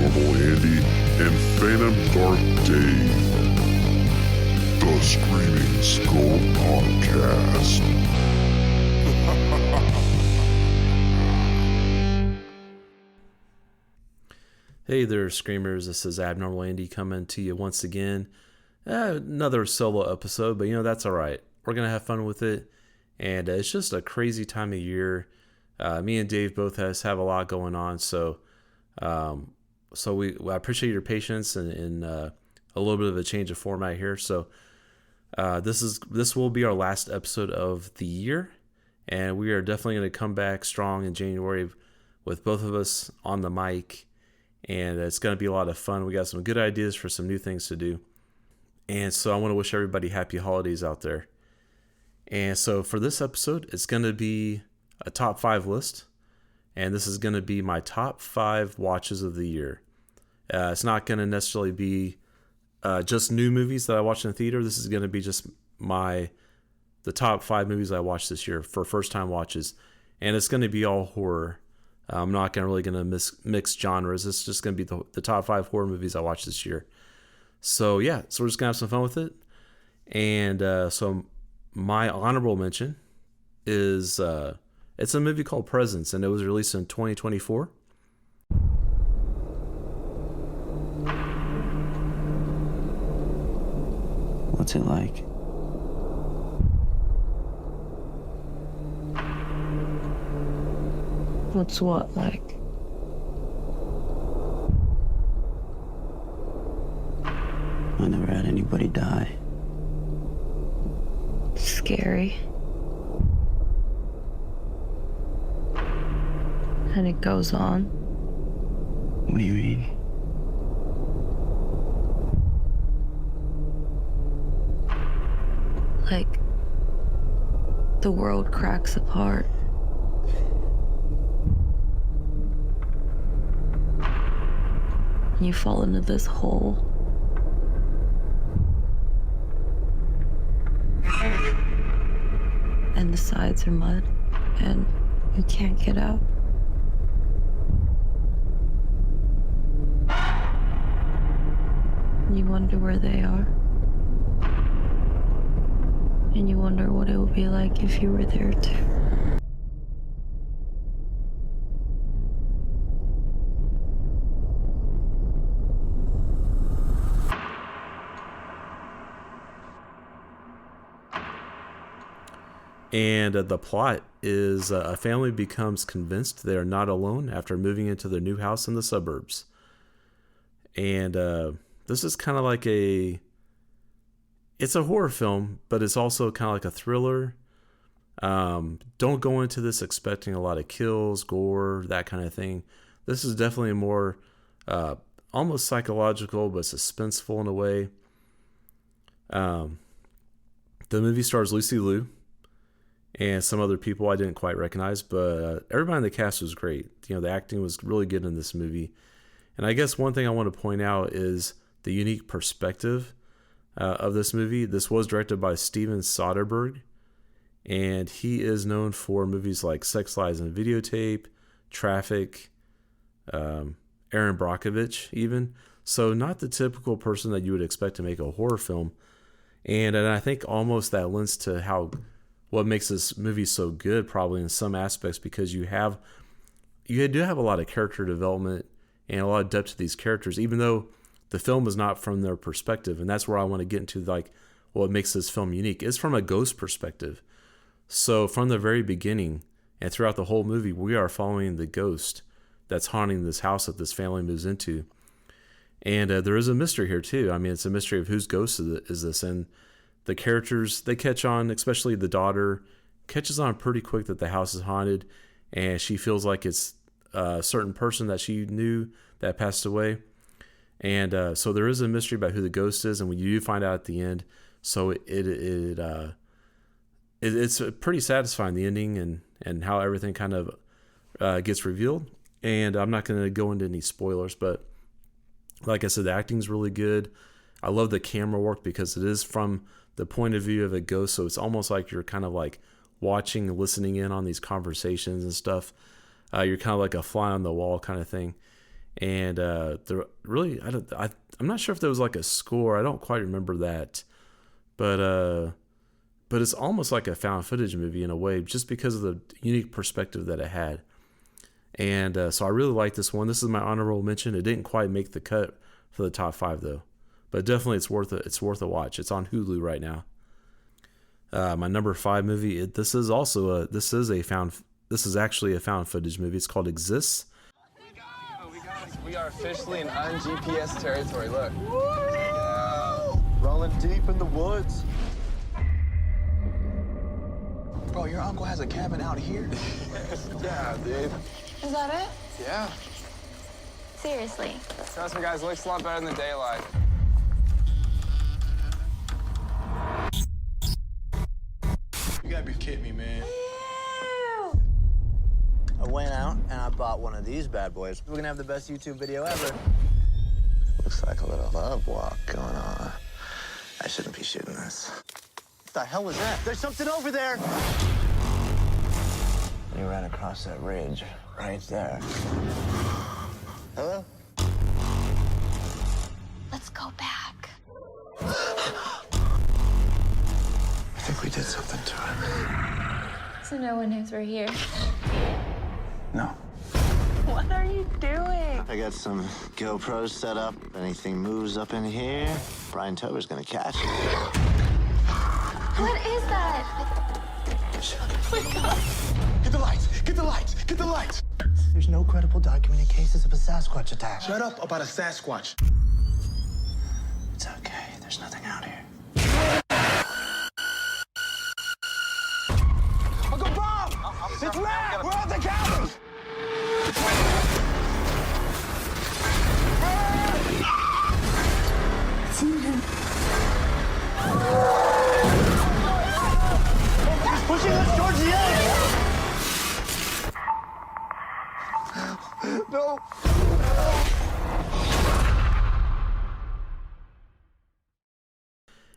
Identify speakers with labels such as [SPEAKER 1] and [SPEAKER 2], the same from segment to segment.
[SPEAKER 1] Abnormal Andy, and Phantom Dark Dave. The Screaming Skull Podcast.
[SPEAKER 2] Hey there, Screamers. This is Abnormal Andy coming to you once again. Another solo episode, but that's all right. We're going to have fun with it, and it's just a crazy time of year. Me and Dave both have a lot going on, so I appreciate your patience and a little bit of a change of format here. So this will be our last episode of the year, and we are definitely going to come back strong in January with both of us on the mic. And it's going to be a lot of fun. We got some good ideas for some new things to do. And so I want to wish everybody happy holidays out there. And so for this episode, it's going to be a top 5 list. And this is going to be my top 5 watches of the year. It's not going to necessarily be just new movies that I watched in the theater. This is going to be just the top 5 movies I watched this year for first time watches. And it's going to be all horror. I'm not going to mix genres. It's just going to be the top 5 horror movies I watched this year. So we're just going to have some fun with it. And so my honorable mention is it's a movie called Presence, and it was released in 2024.
[SPEAKER 3] What's it like?
[SPEAKER 4] What's what like?
[SPEAKER 3] I never had anybody die.
[SPEAKER 4] Scary. And it goes on.
[SPEAKER 3] What do you mean?
[SPEAKER 4] Like, the world cracks apart. You fall into this hole. And the sides are mud, and you can't get out. You wonder where they are. And you wonder what it would be like if you were there too.
[SPEAKER 2] And the plot is a family becomes convinced they are not alone after moving into their new house in the suburbs. And this is kind of like it's a horror film, but it's also kind of like a thriller. Don't go into this expecting a lot of kills, gore, that kind of thing. This is definitely more almost psychological, but suspenseful in a way. The movie stars Lucy Liu and some other people I didn't quite recognize, but everybody in the cast was great. The acting was really good in this movie. And I guess one thing I want to point out is the unique perspective of this movie. This was directed by Steven Soderbergh, and he is known for movies like Sex, Lies, and Videotape, Traffic, Aaron Brockovich even. So not the typical person that you would expect to make a horror film. And I think almost that lends to what makes this movie so good, probably in some aspects, because you do have a lot of character development and a lot of depth to these characters, even though the film is not from their perspective. And that's where I want to get into what makes this film unique. It's from a ghost perspective. So from the very beginning and throughout the whole movie, we are following the ghost that's haunting this house that this family moves into. And there is a mystery here too. I mean, it's a mystery of whose ghost is this, and the characters, they catch on, especially the daughter, catches on pretty quick that the house is haunted, and she feels like it's a certain person that she knew that passed away. And so there is a mystery about who the ghost is, and when you do find out at the end, so it's pretty satisfying, the ending and how everything kind of gets revealed. And I'm not going to go into any spoilers, but like I said, the acting's really good. I love the camera work because it is from the point of view of a ghost, so it's almost like you're kind of like watching, listening in on these conversations and stuff. You're kind of like a fly on the wall kind of thing. And there really, I'm not sure if there was like a score. I don't quite remember that, but it's almost like a found footage movie in a way, just because of the unique perspective that it had. And so I really like this one. This is my honorable mention. It didn't quite make the cut for the top 5 though, but definitely it's worth it. It's worth a watch. It's on Hulu right now. My number 5 movie. This is actually a found footage movie. It's called Exists.
[SPEAKER 5] We are officially in un-GPS territory. Look. Yeah. Rolling deep in the woods. Bro, your uncle has a cabin out here? Yeah, dude.
[SPEAKER 6] Is that it?
[SPEAKER 5] Yeah.
[SPEAKER 6] Seriously.
[SPEAKER 5] Trust me, guys, looks a lot better than the daylight. You gotta be kidding me, man.
[SPEAKER 7] I went out and I bought one of these bad boys. We're gonna have the best YouTube video ever.
[SPEAKER 5] Looks like a little love walk going on. I shouldn't be shooting this.
[SPEAKER 7] What the hell was that? There's something over there!
[SPEAKER 5] You ran across that ridge right there. Hello?
[SPEAKER 6] Let's go back.
[SPEAKER 5] I think we did something to it.
[SPEAKER 6] So no one knows we're here.
[SPEAKER 5] No.
[SPEAKER 6] What are you doing?
[SPEAKER 7] I got some GoPros set up. If anything moves up in here, Brian Tober's gonna catch it.
[SPEAKER 6] What is that?
[SPEAKER 5] Get the lights! Get the lights! Get the lights!
[SPEAKER 7] There's no credible documented cases of a Sasquatch attack.
[SPEAKER 5] Shut up about a Sasquatch.
[SPEAKER 7] It's okay. There's nothing out here.
[SPEAKER 5] Uncle Bob! It's Matt! We're at the cabin!
[SPEAKER 7] He's pushing us towards the edge!
[SPEAKER 5] No!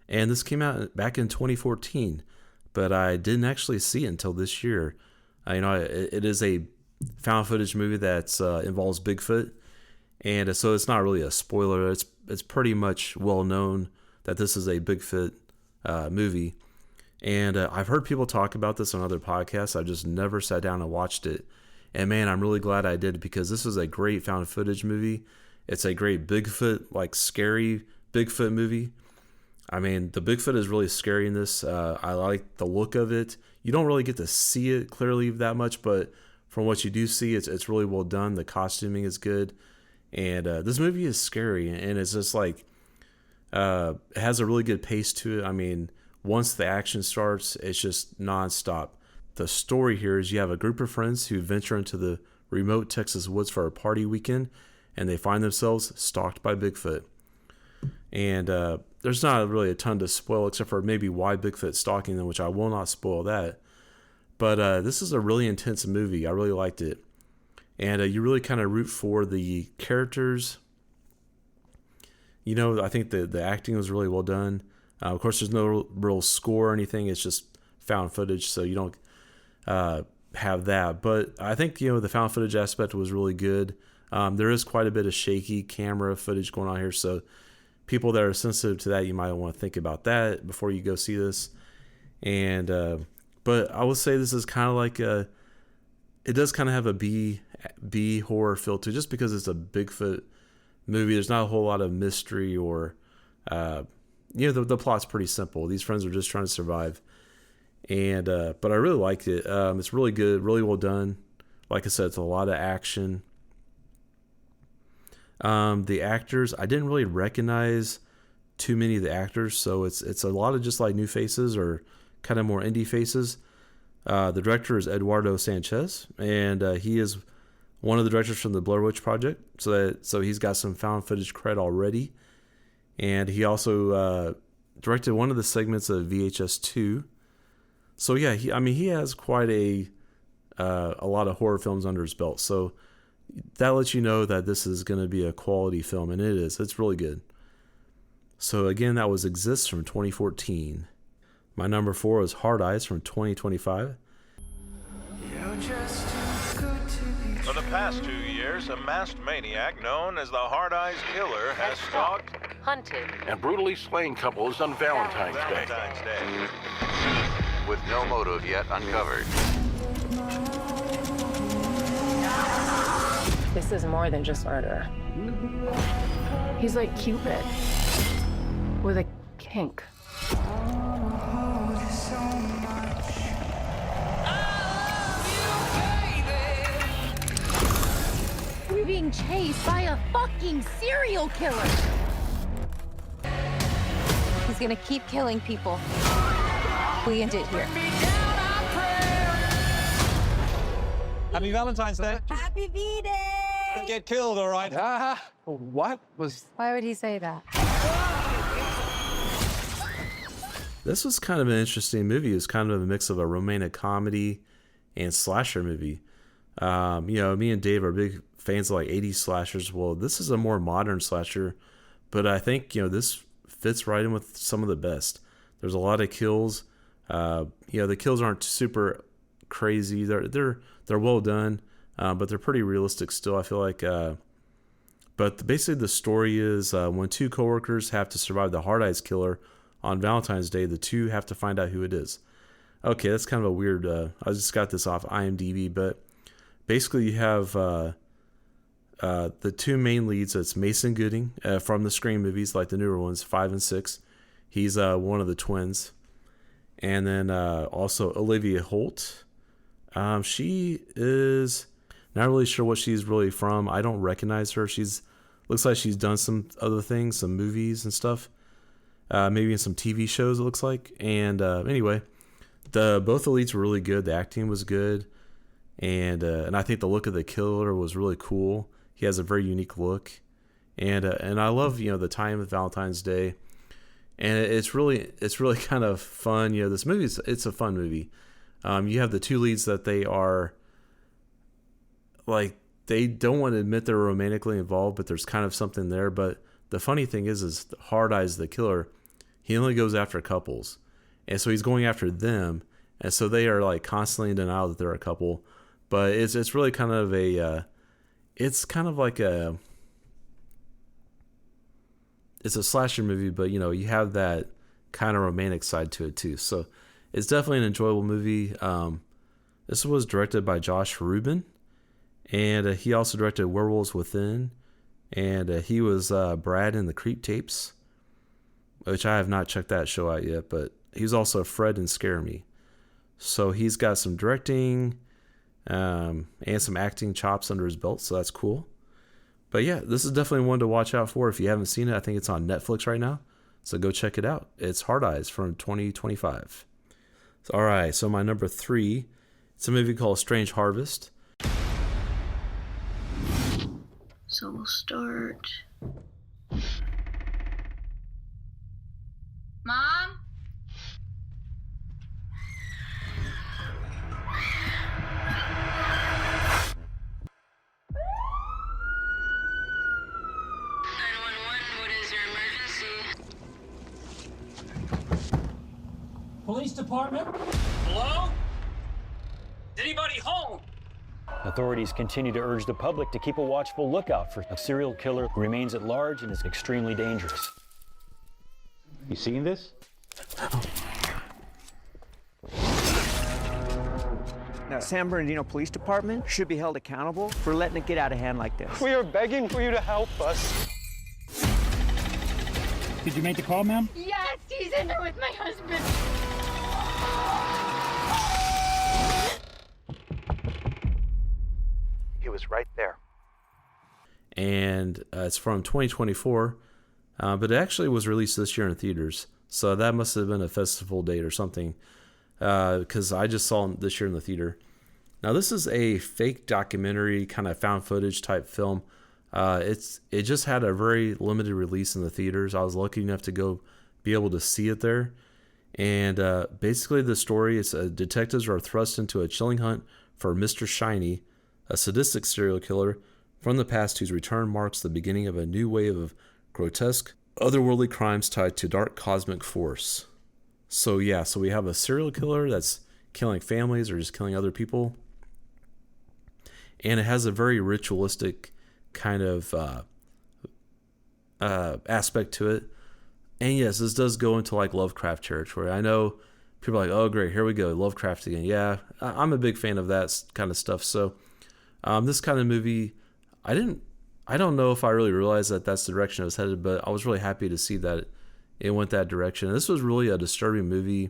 [SPEAKER 2] And this came out back in 2014, but I didn't actually see it until this year. It is a found footage movie that involves Bigfoot, and so it's not really a spoiler. It's pretty much well known that this is a Bigfoot movie, and I've heard people talk about this on other podcasts. I've just never sat down and watched it, and man, I'm really glad I did, because this is a great found footage movie. It's a great Bigfoot, like scary Bigfoot movie. I mean, the Bigfoot is really scary in this. I like the look of it. You don't really get to see it clearly that much, but from what you do see, it's really well done. The costuming is good, and this movie is scary, and it's just like it has a really good pace to it. I mean, once the action starts, it's just nonstop. The story here is you have a group of friends who venture into the remote Texas woods for a party weekend, and they find themselves stalked by Bigfoot. And there's not really a ton to spoil, except for maybe why Bigfoot's stalking them, which I will not spoil that. But this is a really intense movie. I really liked it. And you really kind of root for the characters. I think the acting was really well done. Of course, there's no real score or anything. It's just found footage, so you don't have that. But I think, the found footage aspect was really good. There is quite a bit of shaky camera footage going on here, so people that are sensitive to that, you might want to think about that before you go see this. And but I would say this is kind of like it does kind of have a B horror feel to it, just because it's a Bigfoot movie. There's not a whole lot of mystery or the plot's pretty simple. These friends are just trying to survive, and but I really liked it. It's really good, really well done. Like I said, it's a lot of action. The actors, I didn't really recognize too many of the actors, so it's a lot of just like new faces or kind of more indie faces. The director is Eduardo Sanchez, and he is one of the directors from the Blair Witch Project, so he's got some found footage cred already. And he also directed one of the segments of VHS 2. So yeah, he has quite a lot of horror films under his belt. So that lets you know that this is going to be a quality film, and it is. It's really good. So again, that was Exists from 2014. My number 4 is Hard Eyes from 2025.
[SPEAKER 8] For the past 2 years, years, a masked maniac known as the Hard Eyes Killer has stalked,
[SPEAKER 9] hunted,
[SPEAKER 10] and brutally slain couples on Valentine's
[SPEAKER 8] Day.
[SPEAKER 10] with no motive yet uncovered.
[SPEAKER 9] This is more than just murder. He's like Cupid with a kink.
[SPEAKER 11] We're being chased by a fucking serial killer.
[SPEAKER 4] He's gonna keep killing people. We end it here.
[SPEAKER 5] Happy Valentine's Day.
[SPEAKER 11] Happy V-Day!
[SPEAKER 5] Get killed, all right?
[SPEAKER 12] What was...
[SPEAKER 11] Why would he say that?
[SPEAKER 2] This was kind of an interesting movie. It was kind of a mix of a romantic comedy and slasher movie. Me and Dave are big fans of like 80s slashers. Well, this is a more modern slasher, but I think, this fits right in with some of the best. There's a lot of kills. The kills aren't super crazy. They're well done, but they're pretty realistic still, I feel like. But basically the story is when two coworkers have to survive the Hard Eyes Killer on Valentine's Day, the two have to find out who it is. Okay, that's kind of a weird... I just got this off IMDb, but basically you have the two main leads. It's Mason Gooding from the Scream movies, like the newer ones, 5 and 6. He's one of the twins. And then also Olivia Holt. She is not really sure what she's really from. I don't recognize her. Looks like she's done some other things, some movies and stuff. Maybe in some TV shows, it looks like. And anyway, both the leads were really good. The acting was good, and I think the look of the killer was really cool. He has a very unique look, and I love the time of Valentine's Day, and it's really kind of fun. This movie it's a fun movie. You have the two leads that they are like they don't want to admit they're romantically involved, but there's kind of something there. But the funny thing is Hard Eyes the killer, he only goes after couples. And so he's going after them. And so they are like constantly in denial that they're a couple. But it's really kind of it's a slasher movie, but you have that kind of romantic side to it too. So it's definitely an enjoyable movie. This was directed by Josh Rubin. And he also directed Werewolves Within. And he was Brad in the Creep Tapes, which I have not checked that show out yet, but he's also Fred in Scare Me. So he's got some directing and some acting chops under his belt, so that's cool. But yeah, this is definitely one to watch out for if you haven't seen it. I think it's on Netflix right now, so go check it out. It's Hard Eyes from 2025. All right, so my number 3, it's a movie called Strange Harvest.
[SPEAKER 4] So we'll start.
[SPEAKER 6] Mom?
[SPEAKER 13] Police department? Hello? Is anybody home?
[SPEAKER 14] Authorities continue to urge the public to keep a watchful lookout for a serial killer who remains at large and is extremely dangerous.
[SPEAKER 15] You seen this?
[SPEAKER 16] Now, San Bernardino Police Department should be held accountable for letting it get out of hand like this.
[SPEAKER 17] We are begging for you to help us.
[SPEAKER 13] Did you make the call, ma'am?
[SPEAKER 6] Yes, he's in there with my husband.
[SPEAKER 15] He was right there.
[SPEAKER 2] And it's from 2024, but it actually was released this year in theaters. So that must have been a festival date or something, because I just saw it this year in the theater. Now, this is a fake documentary, kind of found footage type film. It just had a very limited release in the theaters. I was lucky enough to go be able to see it there. And basically the story is detectives are thrust into a chilling hunt for Mr. Shiny, a sadistic serial killer from the past whose return marks the beginning of a new wave of grotesque, otherworldly crimes tied to dark cosmic force. So yeah, so we have a serial killer that's killing families or just killing other people. and it has a very ritualistic kind of aspect to it. And yes, this does go into like Lovecraft territory. I know people are like, oh great, here we go, Lovecraft again. Yeah, I'm a big fan of that kind of stuff. So this kind of movie, I don't know if I really realized that that's the direction it was headed, but I was really happy to see that it went that direction. This was really a disturbing movie.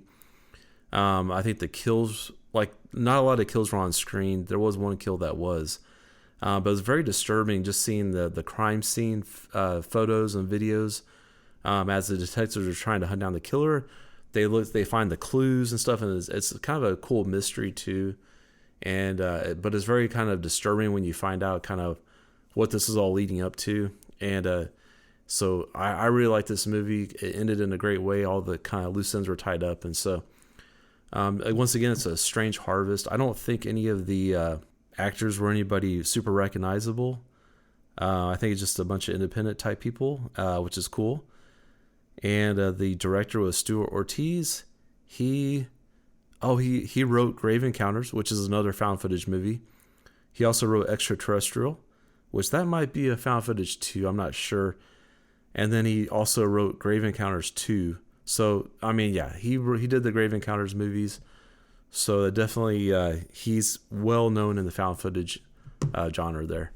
[SPEAKER 2] I think the kills, like not a lot of kills were on screen. There was one kill that was, but it was very disturbing just seeing the crime scene photos and videos as the detectives are trying to hunt down the killer. They find the clues and stuff, and it's kind of a cool mystery too. And but it's very kind of disturbing when you find out kind of what this is all leading up to. And so I really like this movie. It ended in a great way. All the kind of loose ends were tied up, and so once again, it's a strange harvest. I don't think any of the actors were anybody super recognizable. I think it's just a bunch of independent type people, which is cool. And the director was Stuart Ortiz. He wrote Grave Encounters, which is another found footage movie. He also wrote Extraterrestrial, which that might be a found footage too. I'm not sure. And then he also wrote Grave Encounters 2. So, I mean, yeah, he did the Grave Encounters movies. So definitely he's well known in the found footage genre there.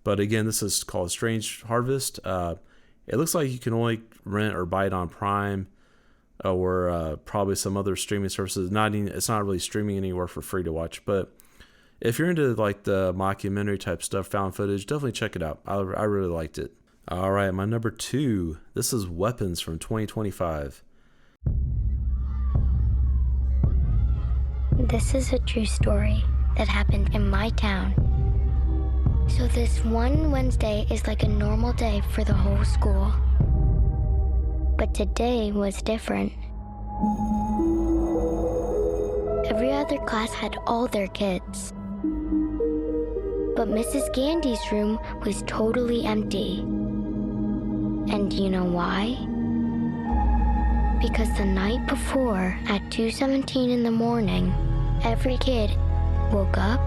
[SPEAKER 2] But again, this is called Strange Harvest. It looks like you can only rent or buy it on Prime or probably some other streaming services. It's not really streaming anywhere for free to watch. But if you're into like the mockumentary type stuff, found footage, definitely check it out. I really liked it. All right, my number 2. This is Weapons from 2025.
[SPEAKER 18] This is a true story that happened in my town. So this one Wednesday is like a normal day for the whole school. But today was different. Every other class had all their kids. But Mrs. Gandy's room was totally empty. And you know why? Because the night before, at 2:17 in the morning, every kid woke up,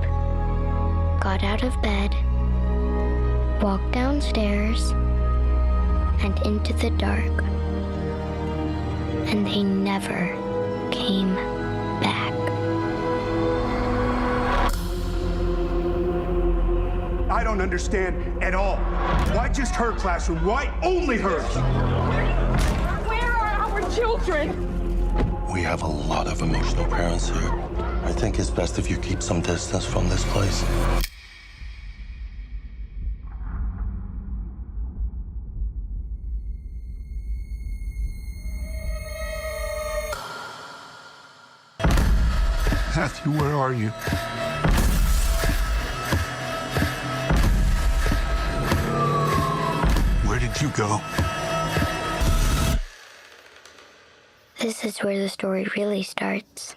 [SPEAKER 18] got out of bed, walked downstairs, and into the dark. And they never came back.
[SPEAKER 19] I don't understand at all. Why just her classroom? Why only hers?
[SPEAKER 6] Where are our children?
[SPEAKER 20] We have a lot of emotional parents here. I think it's best if you keep some distance from this place.
[SPEAKER 1] Matthew, where are you? Where did you go?
[SPEAKER 18] This is where the story really starts.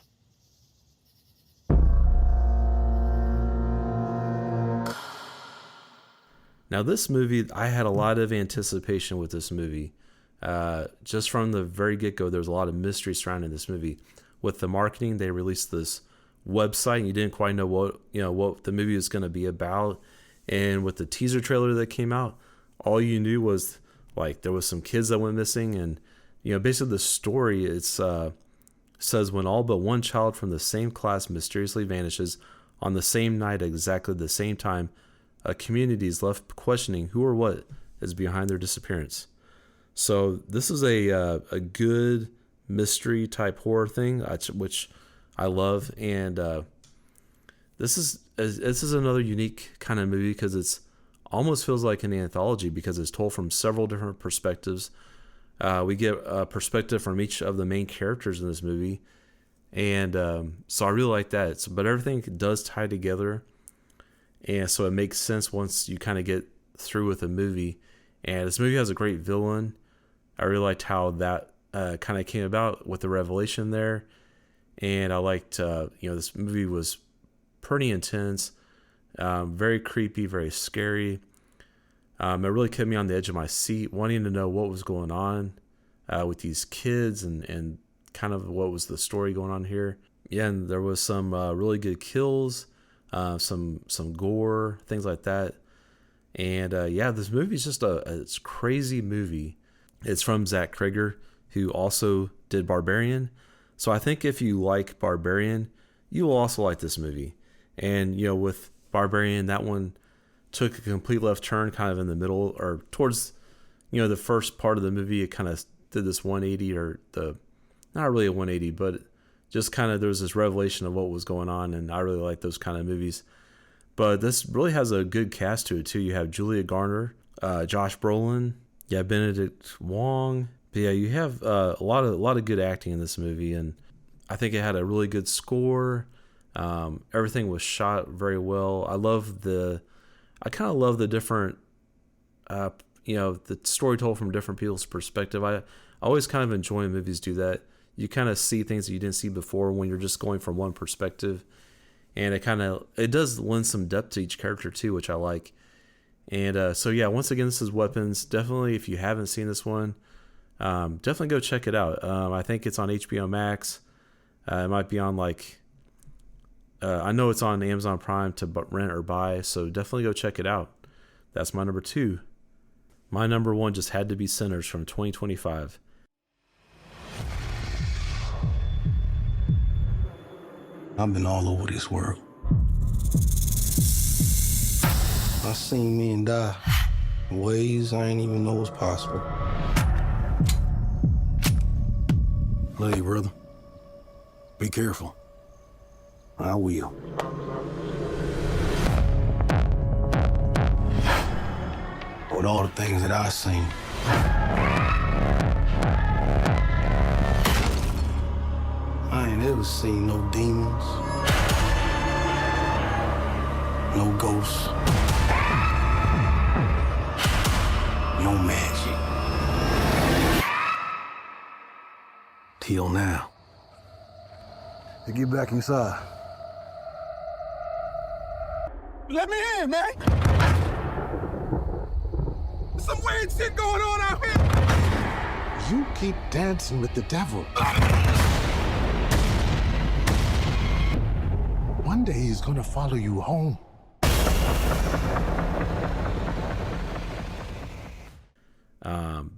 [SPEAKER 2] Now, this movie, I had a lot of anticipation with this movie. Just from the very get-go, there was a lot of mystery surrounding this movie. With the marketing, they released this website, and you didn't quite know what the movie was going to be about. And with the teaser trailer that came out, all you knew was like there was some kids that went missing, and basically the story says when all but one child from the same class mysteriously vanishes on the same night at exactly the same time, a community is left questioning who or what is behind their disappearance. So this is a good mystery type horror thing, which I love, and this is another unique kind of movie because it's almost feels like an anthology because it's told from several different perspectives. We get a perspective from each of the main characters in this movie, and so I really like that. But everything does tie together, and so it makes sense once you kind of get through with the movie. And this movie has a great villain. I really liked how that kind of came about with the revelation there, and I liked this movie was pretty intense, very creepy, very scary. It really kept me on the edge of my seat, wanting to know what was going on with these kids and kind of what was the story going on here. Yeah, and there was some really good kills. some gore, things like that. And yeah, this movie is just it's a crazy movie. It's from Zach Krager, who also did Barbarian. So I think if you like Barbarian, you will also like this movie. And, you know, with Barbarian, that one took a complete left turn kind of in the middle or towards, you know, the first part of the movie. It kind of did this 180 or not really a 180, but just kind of there was this revelation of what was going on. And I really like those kind of movies. But this really has a good cast to it too. You have Julia Garner, Josh Brolin, Benedict Wong. But yeah, you have a lot of good acting in this movie, and I think it had a really good score. Everything was shot very well. I kind of love the different, the story told from different people's perspective. I always kind of enjoy when movies do that. You kind of see things that you didn't see before when you're just going from one perspective. And it does lend some depth to each character too, which I like. And so yeah, once again, this is Weapons. Definitely, if you haven't seen this one, definitely go check it out. I think it's on HBO Max. It might be on I know it's on Amazon Prime to rent or buy, so definitely go check it out. That's my number 2. My number 1 just had to be Sinners from 2025.
[SPEAKER 20] I've been all over this world. I seen men die in ways I ain't even know was possible. Love you, brother. Be careful. I will. With all the things that I've seen, I ain't ever seen no demons, no ghosts, no magic. Till now.
[SPEAKER 19] You get back inside.
[SPEAKER 17] Let me in, man. Some weird shit going on out here.
[SPEAKER 19] You keep dancing with the devil. One day he's gonna follow you home.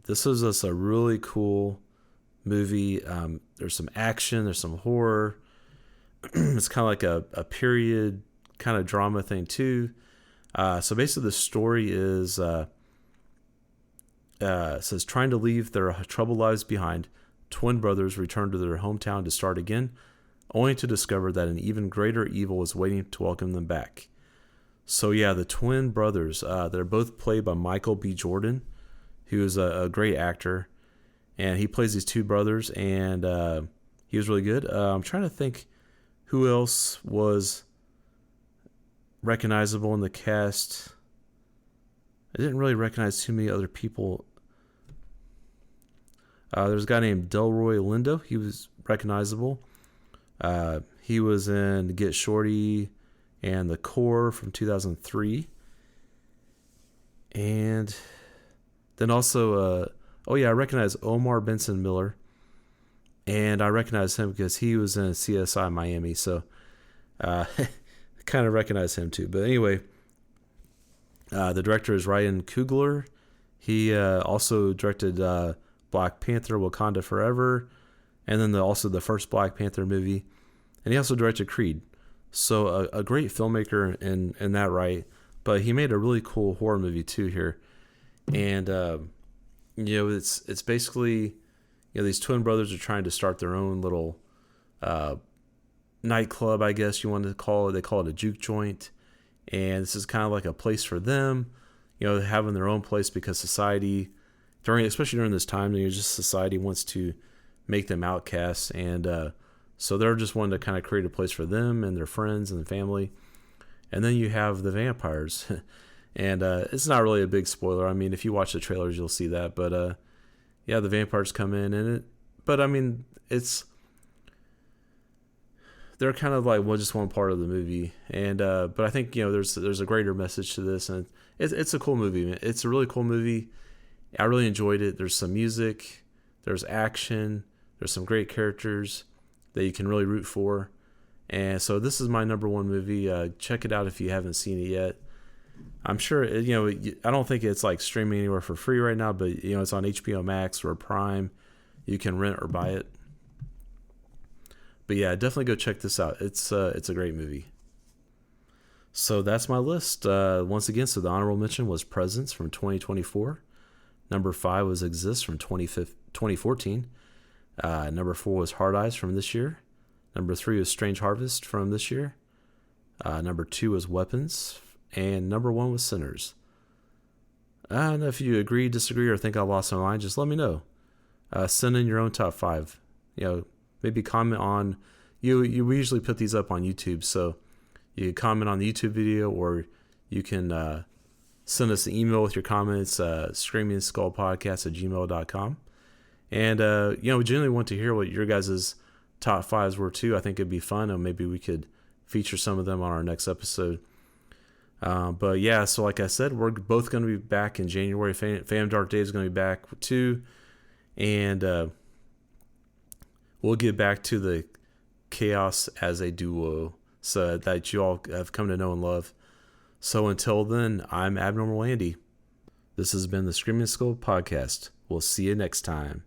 [SPEAKER 2] This is just a really cool movie. There's some action, there's some horror. It's kind of like a period kind of drama thing too. So basically the story is says trying to leave their troubled lives behind, twin brothers return to their hometown to start again, only to discover that an even greater evil is waiting to welcome them back. So yeah, the twin brothers, they're both played by Michael B. Jordan, who is a great actor, and he plays these two brothers, and he was really good. I'm trying to think who else was recognizable in the cast. I didn't really recognize too many other people. There's a guy named Delroy Lindo. He was recognizable. He was in Get Shorty and The Core from 2003. And then also, I recognize Omar Benson Miller. And I recognize him because he was in CSI Miami. So kind of recognize him too. But anyway, the director is Ryan Coogler. He also directed Black Panther: Wakanda Forever, and then also the first Black Panther movie. And he also directed Creed. So a great filmmaker in that right. But he made a really cool horror movie too here. And it's basically, these twin brothers are trying to start their own little nightclub, I guess you want to call it. They call it a juke joint. And this is kind of like a place for them, having their own place because society, especially during this time, society wants to make them outcasts. And so they're just wanting to kind of create a place for them and their friends and the family. And then you have the vampires. And it's not really a big spoiler. I mean, if you watch the trailers, you'll see that. But the vampires come in, they're kind of like just one part of the movie. And but I think there's a greater message to this, and it's a cool movie. It's a really cool movie. I really enjoyed it. There's some music, there's action, there's some great characters that you can really root for, And so this is my number one movie. Check it out if you haven't seen it yet. I'm sure, I don't think it's like streaming anywhere for free right now, but it's on HBO Max or Prime. You can rent or buy it. But yeah, definitely go check this out. It's a great movie. So that's my list. Once again, so the honorable mention was Presence from 2024. Number 5 was Exist from 2014. Number 4 was Hard Eyes from this year. Number 3 was Strange Harvest from this year. Number 2 was Weapons. And number 1 was Sinners. And if you agree, disagree, or think I lost my mind, just let me know. Send in your own top 5. Maybe comment on. We usually put these up on YouTube, so you can comment on the YouTube video, or you can send us an email with your comments, screamingskullpodcast@gmail.com. And, we generally want to hear what your guys' top 5s were too. I think it'd be fun, and maybe we could feature some of them on our next episode. But yeah, so like I said, we're both going to be back in January. Fam Dark Dave is going to be back too. And we'll get back to the chaos as a duo, so that you all have come to know and love. So until then, I'm Abnormal Andy. This has been the Screaming Skull Podcast. We'll see you next time.